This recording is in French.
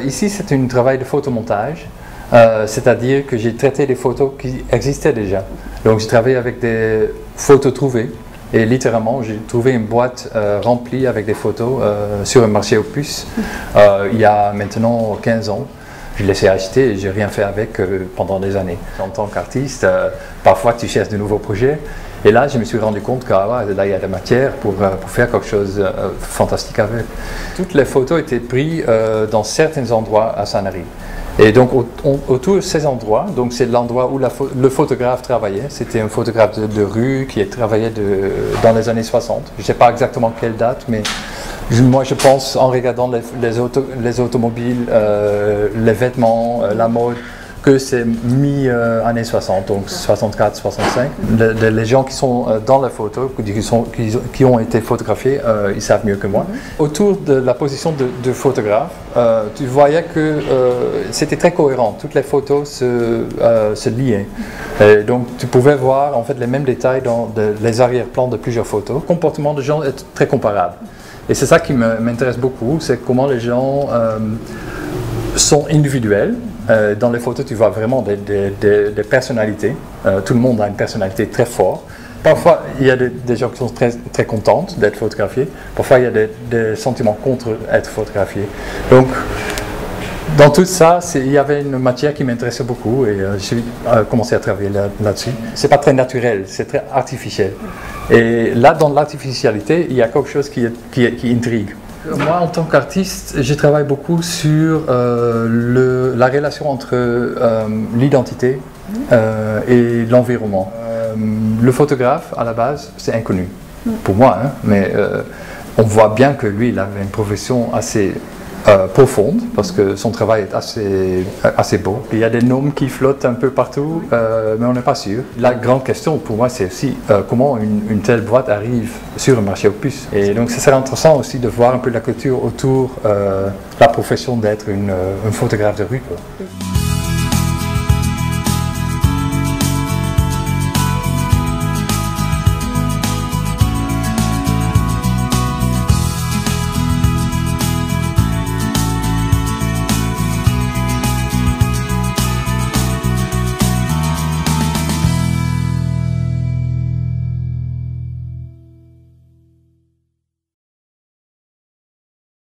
Ici, c'est un travail de photomontage, c'est-à-dire que j'ai traité des photos qui existaient déjà. Donc, j'ai travaillé avec des photos trouvées et littéralement, j'ai trouvé une boîte remplie avec des photos sur un marché aux puces il y a maintenant 15 ans. Je l'ai acheté et je n'ai rien fait avec pendant des années. En tant qu'artiste, parfois tu cherches de nouveaux projets. Et là, je me suis rendu compte que là, il y a de la matière pour faire quelque chose de fantastique avec. Toutes les photos étaient prises dans certains endroits à Sanary. Et donc autour de ces endroits, donc c'est l'endroit où le photographe travaillait. C'était un photographe de rue qui travaillait dans les années 60. Je ne sais pas exactement quelle date, mais moi je pense en regardant les automobiles, les vêtements, la mode, que c'est mi-années 60, donc 64, 65. Les gens qui sont dans la photo, qui ont été photographiés, ils savent mieux que moi. Autour de la position de photographe, tu voyais que c'était très cohérent. Toutes les photos se liaient. Et donc tu pouvais voir en fait les mêmes détails dans les arrière-plans de plusieurs photos. Le comportement des gens est très comparable. Et c'est ça qui m'intéresse beaucoup, c'est comment les gens sont individuels. Dans les photos, tu vois vraiment des personnalités. Tout le monde a une personnalité très forte. Parfois, il y a des gens qui sont très, très contents d'être photographiés. Parfois, il y a des sentiments contre être photographiés. Donc, dans tout ça, il y avait une matière qui m'intéressait beaucoup et j'ai commencé à travailler là-dessus. C'est pas très naturel, c'est très artificiel. Et là, dans l'artificialité, il y a quelque chose qui intrigue. Moi, en tant qu'artiste, je travaille beaucoup sur la relation entre l'identité et l'environnement. Le photographe, à la base, c'est inconnu pour moi, hein, mais on voit bien que lui, il avait une profession assez profonde, parce que son travail est assez beau. Il y a des noms qui flottent un peu partout, mais on n'est pas sûr. La grande question pour moi, c'est aussi comment une telle boîte arrive sur un marché aux puces. Et donc, ça serait intéressant aussi de voir un peu la culture autour de la profession d'être un photographe de rue, quoi.